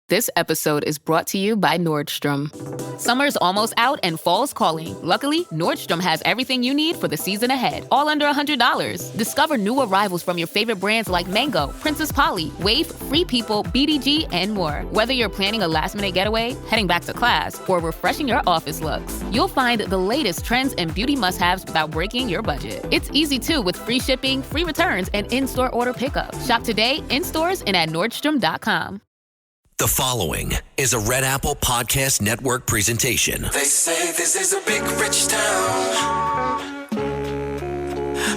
This episode is brought to you by Nordstrom. Summer's almost out and fall's calling. Luckily, Nordstrom has everything you need for the season ahead, all under $100. Discover new arrivals from your favorite brands like Mango, Princess Polly, Wave, Free People, BDG, and more. Whether you're planning a last-minute getaway, heading back to class, or refreshing your office looks, you'll find the latest trends and beauty must-haves without breaking your budget. It's easy, too, with free shipping, free returns, and in-store order pickup. Shop today, in stores, and at Nordstrom.com. The following is a Red Apple Podcast Network presentation. They say this is a big rich town.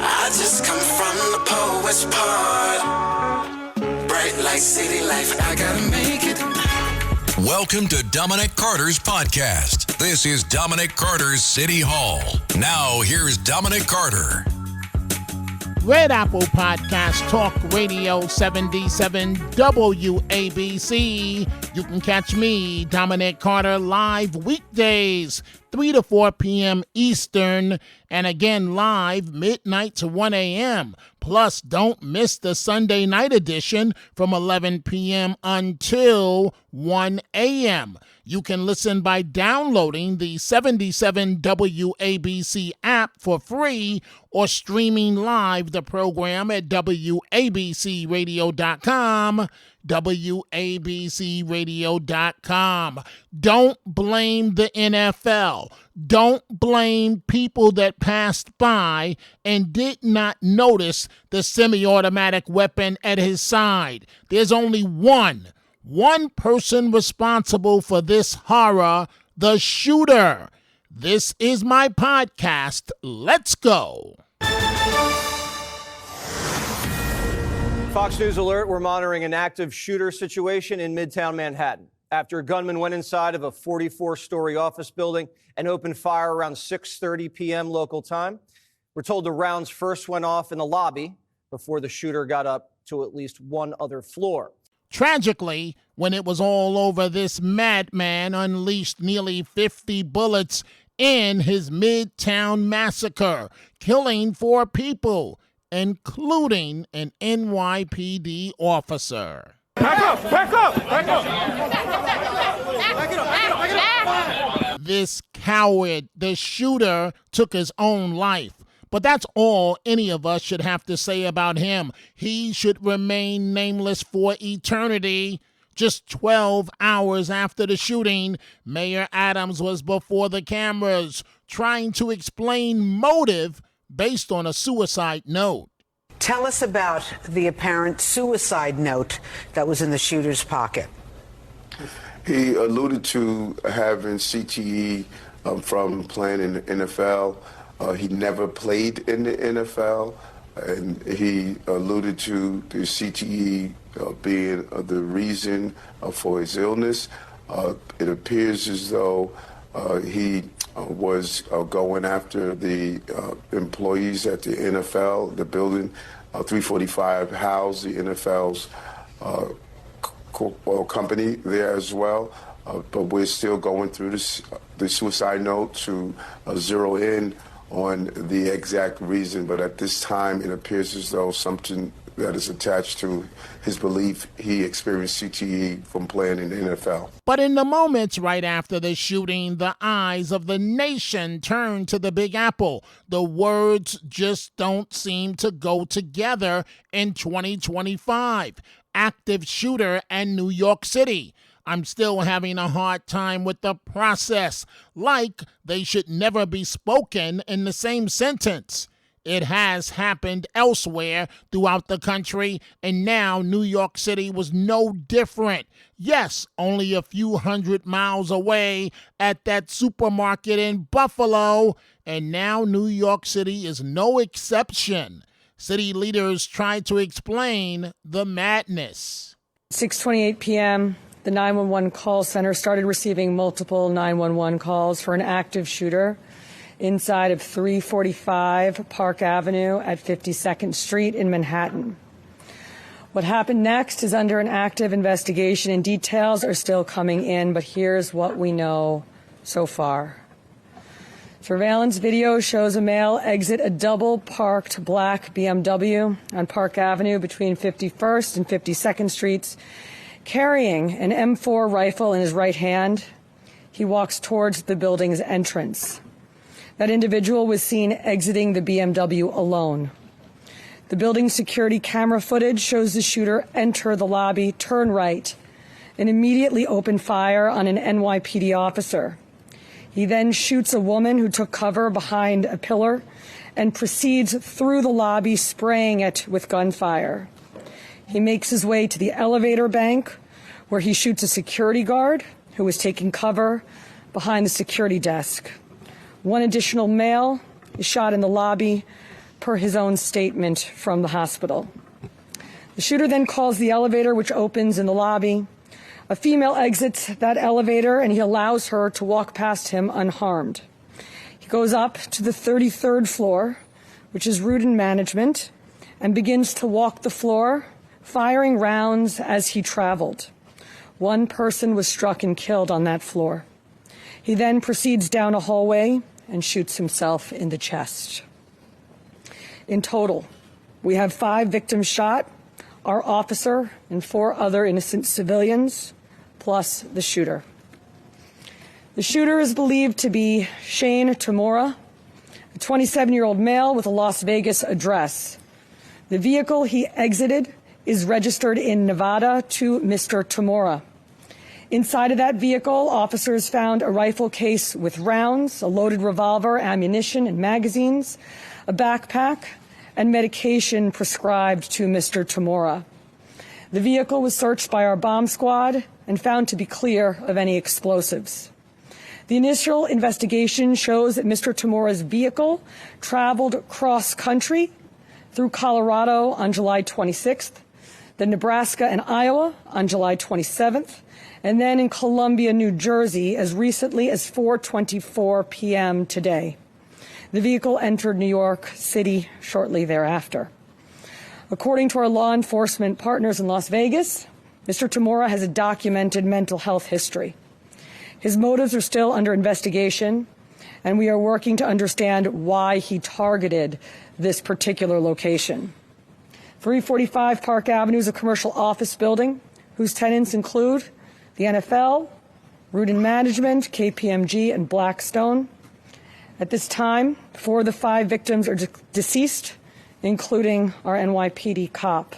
I just come from the poet's part. Bright light, city life, I gotta make it. Welcome to Dominic Carter's podcast. This is Dominic Carter's City Hall. Now, here's Dominic Carter. Red Apple Podcast Talk Radio 77 WABC. You can catch me, Dominic Carter, live weekdays, 3 to 4 p.m. Eastern, and again live midnight to 1 a.m. Plus, don't miss the Sunday night edition from 11 p.m. until 1 a.m. You can listen by downloading the 77 WABC app for free or streaming live the program at WABCradio.com, WABCradio.com. Don't blame the NFL. Don't blame people that passed by and did not notice the semi-automatic weapon at his side. There's only one person responsible for this horror, the shooter. This is my podcast. Let's go. Fox News alert, we're monitoring an active shooter situation in Midtown Manhattan after a gunman went inside of a 44-story office building and opened fire around 6:30 p.m. local time. We're told the rounds first went off in the lobby before the shooter got up to at least one other floor. Tragically, when it was all over, this madman unleashed nearly 50 bullets in his Midtown massacre, killing 4 people, including an NYPD officer. Back up! Back up! Back up! This coward, the shooter, took his own life. But that's all any of us should have to say about him. He should remain nameless for eternity. Just 12 hours after the shooting, Mayor Adams was before the cameras trying to explain motive based on a suicide note. Tell us about the apparent suicide note that was in the shooter's pocket. He alluded to having CTE from playing in the NFL. He never played in the NFL, and he alluded to the CTE being the reason for his illness. It appears as though he was going after the employees at the NFL. The building 345 housed the NFL's company there as well. But we're still going through the suicide note to zero in on the exact reason, but at this time it appears as though something that is attached to his belief he experienced CTE from playing in the NFL. But in the moments right after the shooting, the eyes of the nation turned to the Big Apple. The words just don't seem to go together in 2025. Active shooter and New York City. I'm still having a hard time with the process, like they should never be spoken in the same sentence. It has happened elsewhere throughout the country, and now New York City was no different. Yes, only a few hundred miles away at that supermarket in Buffalo, and now New York City is no exception. City leaders tried to explain the madness. 6:28 p.m., the 911 call center started receiving multiple 911 calls for an active shooter inside of 345 Park Avenue at 52nd Street in Manhattan. What happened next is under an active investigation, and details are still coming in, but here's what we know so far. Surveillance video shows a male exit a double-parked black BMW on Park Avenue between 51st and 52nd Streets, Carrying an M4 rifle in his right hand, he walks towards the building's entrance. That individual was seen exiting the BMW alone. The building's security camera footage shows the shooter enter the lobby, turn right, and immediately open fire on an NYPD officer. He then shoots a woman who took cover behind a pillar and proceeds through the lobby, spraying it with gunfire. He makes his way to the elevator bank, where he shoots a security guard who was taking cover behind the security desk. One additional male is shot in the lobby, per his own statement from the hospital. The shooter then calls the elevator, which opens in the lobby. A female exits that elevator, and he allows her to walk past him unharmed. He goes up to the 33rd floor, which is route and management, and begins to walk the floor, firing rounds as he traveled. One person was struck and killed on that floor. He then proceeds down a hallway and shoots himself in the chest. In total, we have 5 victims shot, our officer and 4 other innocent civilians, plus the shooter. The shooter is believed to be Shane Tamora, a 27-year-old male with a Las Vegas address. The vehicle he exited is registered in Nevada to Mr. Tamora. Inside of that vehicle, officers found a rifle case with rounds, a loaded revolver, ammunition, and magazines, a backpack, and medication prescribed to Mr. Tamora. The vehicle was searched by our bomb squad and found to be clear of any explosives. The initial investigation shows that Mr. Tamora's vehicle traveled cross-country through Colorado on July 26th, then Nebraska and Iowa on July 27th, and then in Columbia, New Jersey, as recently as 4:24 p.m. today. The vehicle entered New York City shortly thereafter. According to our law enforcement partners in Las Vegas, Mr. Tamora has a documented mental health history. His motives are still under investigation, and we are working to understand why he targeted this particular location. 345 Park Avenue is a commercial office building whose tenants include the NFL, Root and Management, KPMG, and Blackstone. At this time, 4 of the 5 victims are deceased, including our NYPD cop.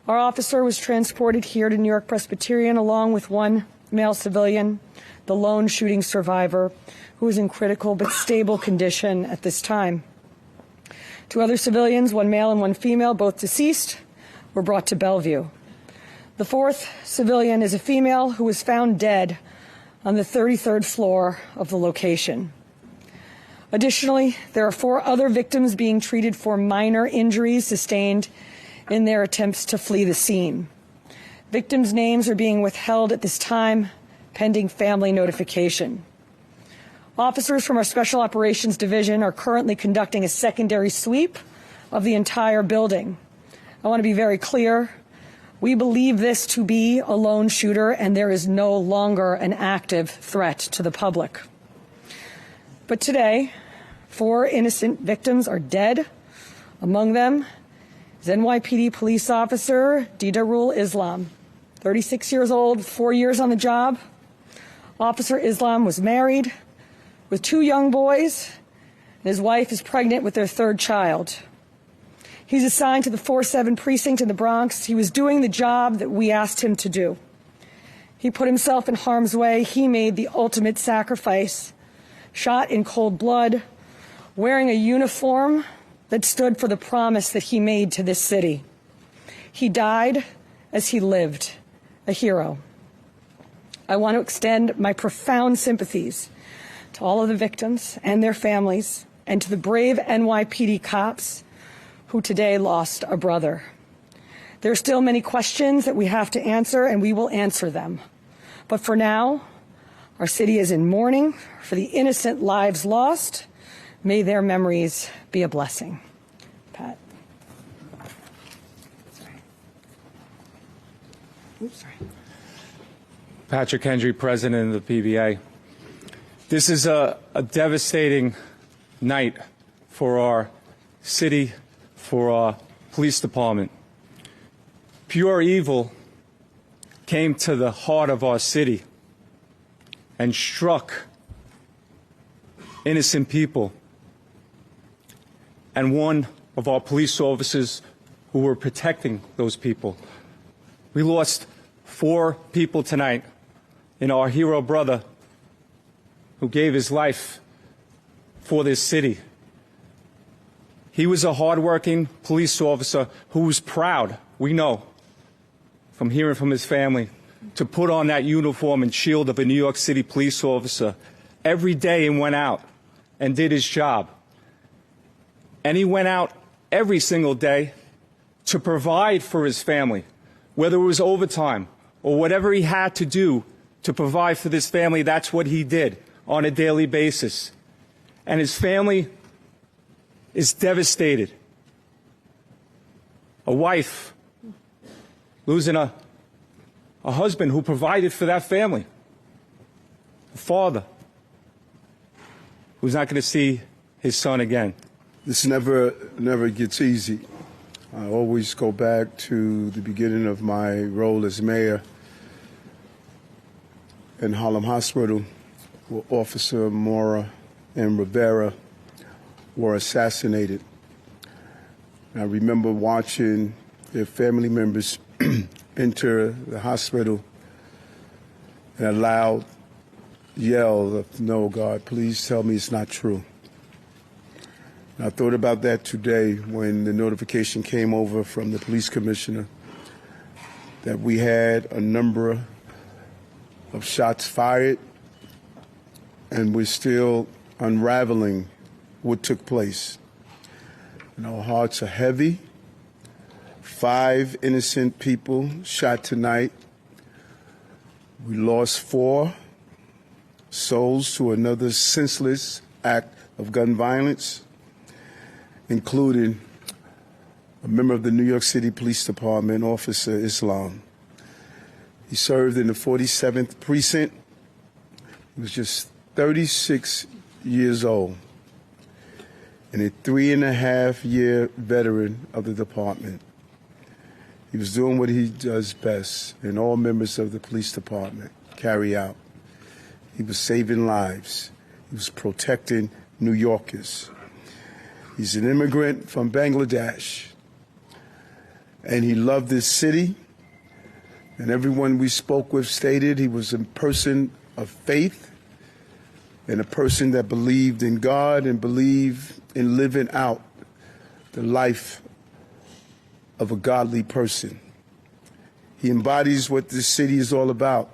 Our officer was transported here to New York Presbyterian along with 1 male civilian, the lone shooting survivor, who is in critical but stable condition at this time. 2 other civilians, 1 male and 1 female, both deceased, were brought to Bellevue. The 4th civilian is a female who was found dead on the 33rd floor of the location. Additionally, there are 4 other victims being treated for minor injuries sustained in their attempts to flee the scene. Victims' names are being withheld at this time, pending family notification. Officers from our Special Operations Division are currently conducting a secondary sweep of the entire building. I want to be very clear. We believe this to be a lone shooter, and there is no longer an active threat to the public. But today, 4 innocent victims are dead. Among them is NYPD police officer Didarul Islam, 36 years old, 4 years on the job. Officer Islam was married with 2 young boys, and his wife is pregnant with their 3rd child. He's assigned to the 4-7 precinct in the Bronx. He was doing the job that we asked him to do. He put himself in harm's way. He made the ultimate sacrifice, shot in cold blood, wearing a uniform that stood for the promise that he made to this city. He died as he lived, a hero. I want to extend my profound sympathies to all of the victims and their families, and to the brave NYPD cops who today lost a brother. There are still many questions that we have to answer, and we will answer them. But for now, our city is in mourning for the innocent lives lost. May their memories be a blessing. Pat. Sorry. Oops, sorry. Patrick Hendry, President of the PBA. This is a devastating night for our city, for our police department. Pure evil came to the heart of our city and struck innocent people. And one of our police officers who were protecting those people. We lost 4 people tonight in our hero brother who gave his life for this city. He was a hardworking police officer who was proud, we know, from hearing from his family, to put on that uniform and shield of a New York City police officer every day and went out and did his job. And he went out every single day to provide for his family, whether it was overtime or whatever he had to do to provide for this family. That's what he did on a daily basis. And his family is devastated. A wife losing a husband who provided for that family. A father who's not going to see his son again. This never gets easy. I always go back to the beginning of my role as mayor in Harlem Hospital, where Officer Mora and Rivera were assassinated. I remember watching their family members enter the hospital and a loud yell of, "No, God, please tell me it's not true." And I thought about that today when the notification came over from the police commissioner that we had a number of shots fired and we're still unraveling what took place. And our hearts are heavy. 5 innocent people shot tonight. We lost 4 souls to another senseless act of gun violence, including a member of the New York City Police Department, Officer Islam. He served in the 47th Precinct. He was just 36 years old and a 3.5-year veteran of the department. He was doing what he does best, and all members of the police department carry out. He was saving lives. He was protecting New Yorkers. He's an immigrant from Bangladesh, and he loved this city. And everyone we spoke with stated he was a person of faith and a person that believed in God and believed in living out the life of a godly person. He embodies what this city is all about.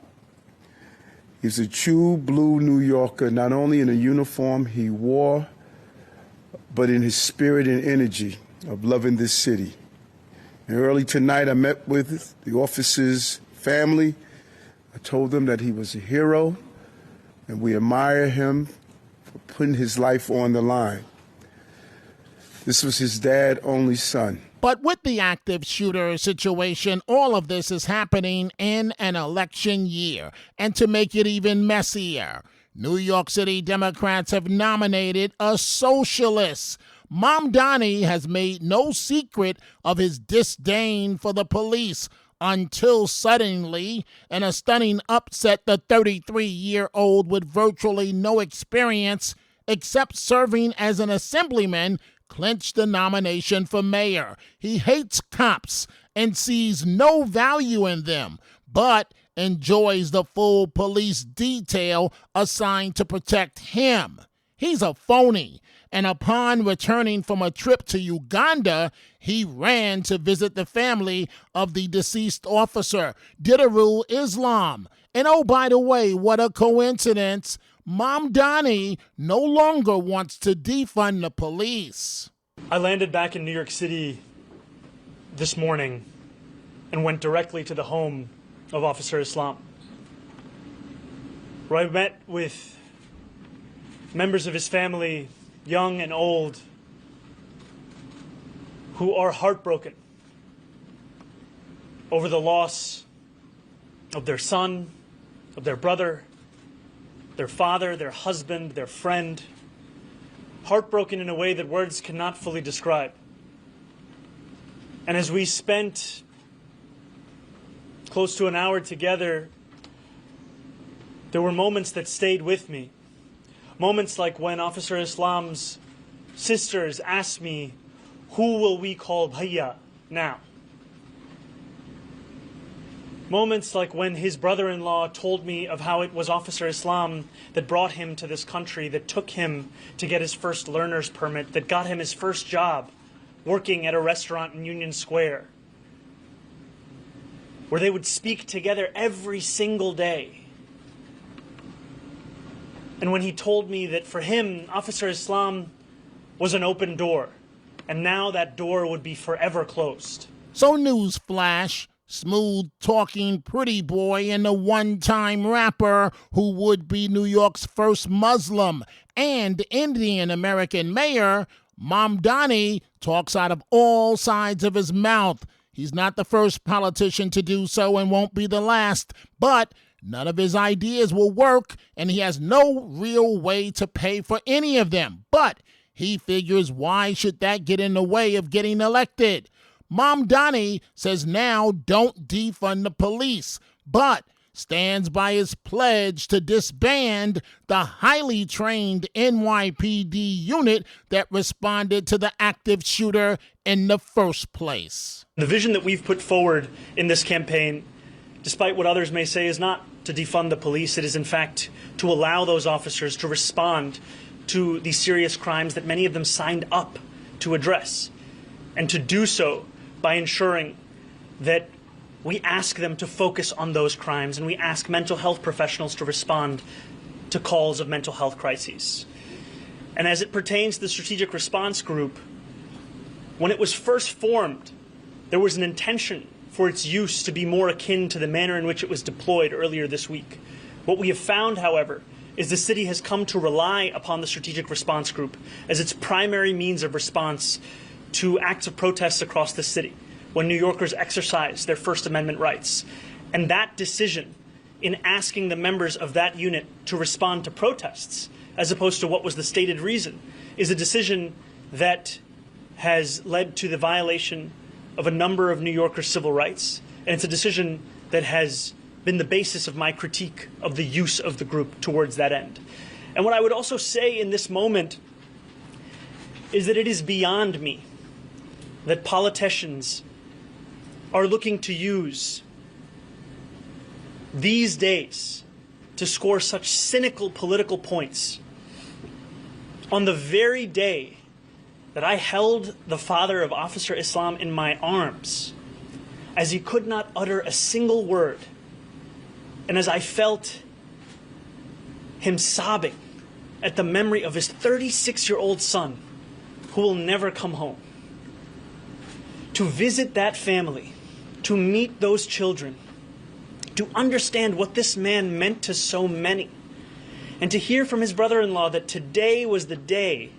He's a true blue New Yorker, not only in the uniform he wore, but in his spirit and energy of loving this city. And early tonight, I met with the officer's family. I told them that he was a hero, and we admire him for putting his life on the line. This was his dad's only son. But with the active shooter situation, all of this is happening in an election year. And to make it even messier, New York City Democrats have nominated a socialist. Mamdani has made no secret of his disdain for the police until suddenly, in a stunning upset, the 33-year-old with virtually no experience except serving as an assemblyman clinched the nomination for mayor. He hates cops and sees no value in them, but enjoys the full police detail assigned to protect him. He's a phony, and upon returning from a trip to Uganda, he ran to visit the family of the deceased officer, Didarul Islam. And oh, by the way, what a coincidence, Mamdani no longer wants to defund the police. I landed back in New York City this morning and went directly to the home of Officer Islam, where I met with members of his family, young and old, who are heartbroken over the loss of their son, of their brother, their father, their husband, their friend, heartbroken in a way that words cannot fully describe. And as we spent close to an hour together, there were moments that stayed with me. Moments like when Officer Islam's sisters asked me, who will we call Bhaiya now? Moments like when his brother-in-law told me of how it was Officer Islam that brought him to this country, that took him to get his first learner's permit, that got him his first job working at a restaurant in Union Square, where they would speak together every single day. And when he told me that for him, Officer Islam was an open door, and now that door would be forever closed. So newsflash, smooth-talking pretty boy and the one-time rapper who would be New York's first Muslim and Indian-American mayor, Mamdani, talks out of all sides of his mouth. He's not the first politician to do so and won't be the last, but none of his ideas will work, and he has no real way to pay for any of them. But he figures, why should that get in the way of getting elected? Mamdani says now don't defund the police, but stands by his pledge to disband the highly trained NYPD unit that responded to the active shooter in the first place. The vision that we've put forward in this campaign, despite what others may say, is not to defund the police. It is, in fact, to allow those officers to respond to the serious crimes that many of them signed up to address, and to do so by ensuring that we ask them to focus on those crimes, and we ask mental health professionals to respond to calls of mental health crises. And as it pertains to the Strategic Response Group, when it was first formed, there was an intention for its use to be more akin to the manner in which it was deployed earlier this week. What we have found, however, is the city has come to rely upon the Strategic Response Group as its primary means of response to acts of protest across the city, when New Yorkers exercise their First Amendment rights. And that decision in asking the members of that unit to respond to protests, as opposed to what was the stated reason, is a decision that has led to the violation of a number of New Yorkers' civil rights. And it's a decision that has been the basis of my critique of the use of the group towards that end. And what I would also say in this moment is that it is beyond me that politicians are looking to use these days to score such cynical political points on the very day that I held the father of Officer Islam in my arms as he could not utter a single word, and as I felt him sobbing at the memory of his 36-year-old son who will never come home. To visit that family, to meet those children, to understand what this man meant to so many, and to hear from his brother-in-law that today was the day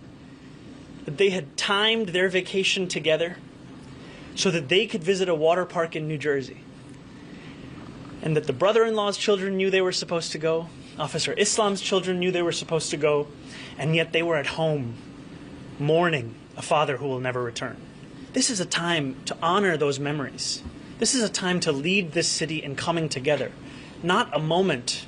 that they had timed their vacation together so that they could visit a water park in New Jersey, and that the brother-in-law's children knew they were supposed to go, Officer Islam's children knew they were supposed to go, and yet they were at home mourning a father who will never return. This is a time to honor those memories. This is a time to lead this city in coming together, not a moment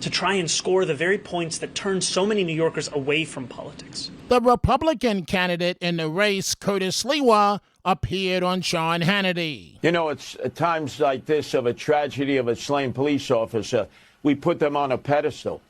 to try and score the very points that turn so many New Yorkers away from politics. The Republican candidate in the race, Curtis Lewa, appeared on Sean Hannity. You know, it's at times like this of a tragedy of a slain police officer, we put them on a pedestal.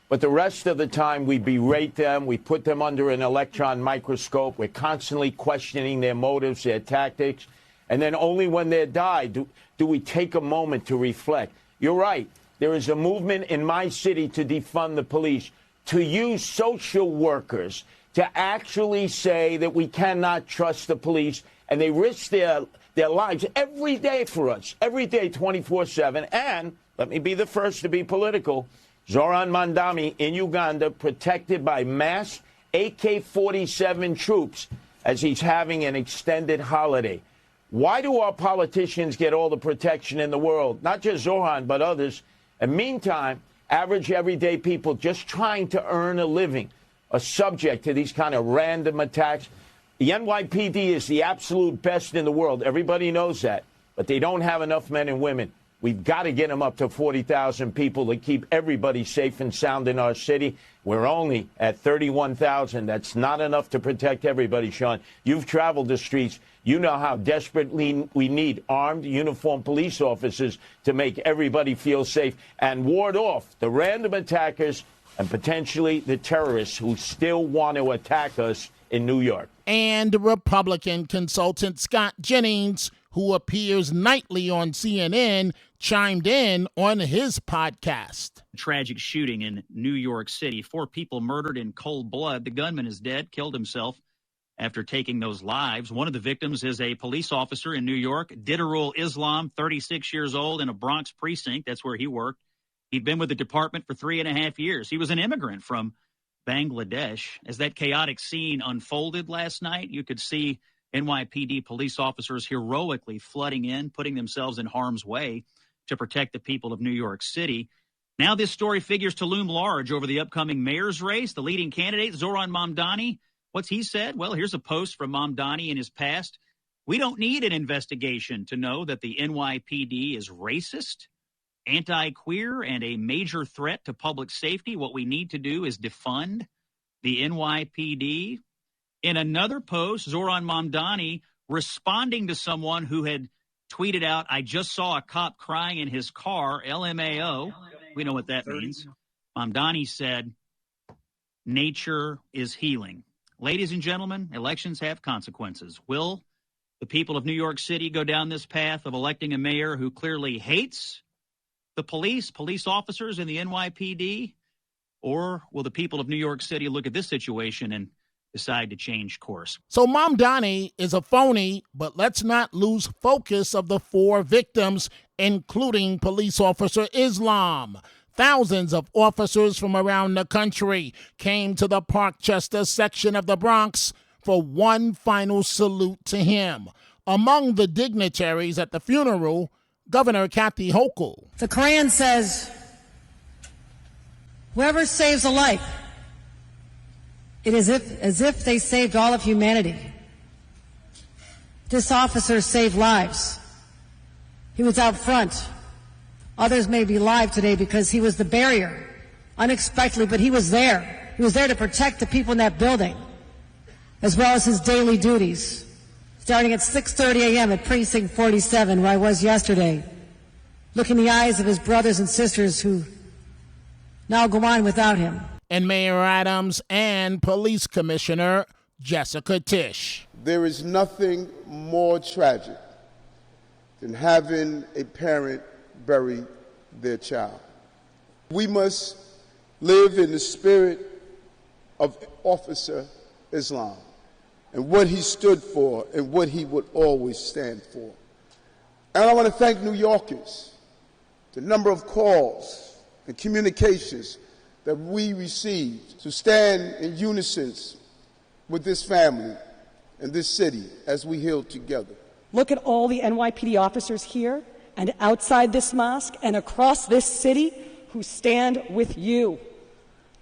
But the rest of the time, we berate them, we put them under an electron microscope, we're constantly questioning their motives, their tactics, and then only when they die do we take a moment to reflect. You're right, there is a movement in my city to defund the police, to use social workers to actually say that we cannot trust the police, and they risk their lives every day for us, every day, 24/7. And let me be the first to be political. Zoran Mamdani in Uganda, protected by mass AK-47 troops as he's having an extended holiday. Why do our politicians get all the protection in the world? Not just Zoran, but others. And meantime, average everyday people just trying to earn a living are subject to these kind of random attacks. The NYPD is the absolute best in the world. Everybody knows that. But they don't have enough men and women. We've got to get them up to 40,000 people to keep everybody safe and sound in our city. We're only at 31,000. That's not enough to protect everybody, Sean. You've traveled the streets. You know how desperately we need armed, uniformed police officers to make everybody feel safe and ward off the random attackers and potentially the terrorists who still want to attack us in New York. And Republican consultant Scott Jennings, who appears nightly on CNN, chimed in on his podcast. Tragic shooting in New York City. 4 people murdered in cold blood. The gunman is dead, killed himself after taking those lives. One of the victims is a police officer in New York, Didarul Islam, 36 years old, in a Bronx precinct. That's where he worked. He'd been with the department for 3.5 years. He was an immigrant from Bangladesh. As that chaotic scene unfolded last night, you could see NYPD police officers heroically flooding in, putting themselves in harm's way to protect the people of New York City. Now this story figures to loom large over the upcoming mayor's race. The leading candidate, Zoran Mamdani, what's he said? Well, here's a post from Mamdani in his past. We don't need an investigation to know that the NYPD is racist, anti-queer, and a major threat to public safety. What we need to do is defund the NYPD. In another post, Zoran Mamdani responding to someone who had tweeted out, I just saw a cop crying in his car, LMAO. We know what that means. Mamdani said, nature is healing. Ladies and gentlemen, elections have consequences. Will the people of New York City go down this path of electing a mayor who clearly hates the police officers in the NYPD? Or will the people of New York City look at this situation and decide to change course? So Mamdani is a phony, but let's not lose focus of the 4 victims, including police officer Islam. Thousands of officers from around the country came to the Parkchester section of the Bronx for one final salute to him. Among the dignitaries at the funeral, Governor Kathy Hochul. The Quran says, whoever saves a life, it is as if they saved all of humanity. This officer saved lives. He was out front. Others may be alive today because he was the barrier, unexpectedly, but he was there. He was there to protect the people in that building, as well as his daily duties. Starting at 6:30 a.m. at Precinct 47, where I was yesterday, look in the eyes of his brothers and sisters who now go on without him. And Mayor Adams and Police Commissioner Jessica Tisch. There is nothing more tragic than having a parent bury their child. We must live in the spirit of Officer Islam and what he stood for and what he would always stand for. And I want to thank New Yorkers, the number of calls and communications that we received to stand in unison with this family and this city as we heal together. Look at all the NYPD officers here and outside this mosque and across this city who stand with you.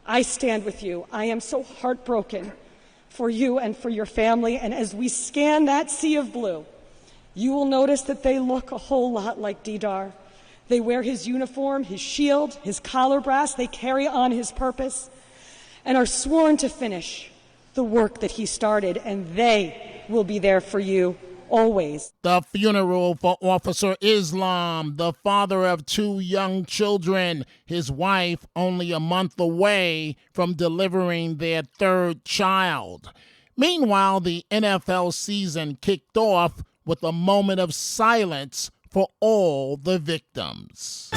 I stand with you. I am so heartbroken for you and for your family. And as we scan that sea of blue, you will notice that they look a whole lot like Didar. They wear his uniform, his shield, his collar brass. They carry on his purpose and are sworn to finish the work that he started. And they will be there for you always. The funeral for Officer Islam, the father of 2 young children, his wife only a month away from delivering their 3rd child. Meanwhile, the NFL season kicked off with a moment of silence for all the victims.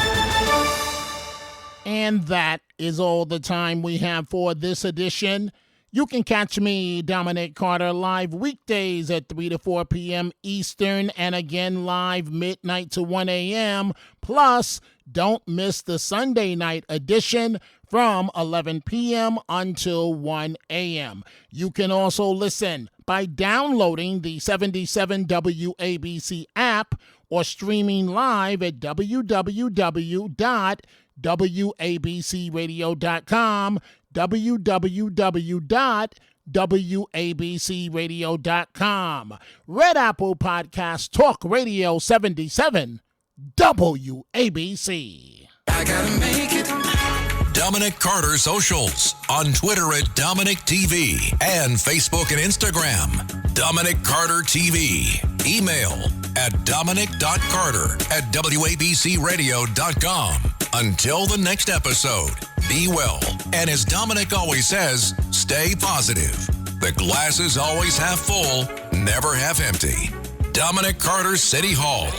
And that is all the time we have for this edition. You can catch me, Dominic Carter, live weekdays at 3 to 4 p.m. Eastern and again live midnight to 1 a.m. Plus, don't miss the Sunday night edition from 11 p.m. until 1 a.m. You can also listen by downloading the 77 WABC app or streaming live at www.wabcradio.com, www.wabcradio.com. Red Apple Podcast Talk Radio 77. WABC. I gotta make it. Dominic Carter Socials on Twitter at Dominic TV and Facebook and Instagram. Dominic Carter TV. Email at dominic.carter@wabcradio.com. Until the next episode, be well. And as Dominic always says, stay positive. The glass is always half full, never half empty. Dominic Carter City Hall.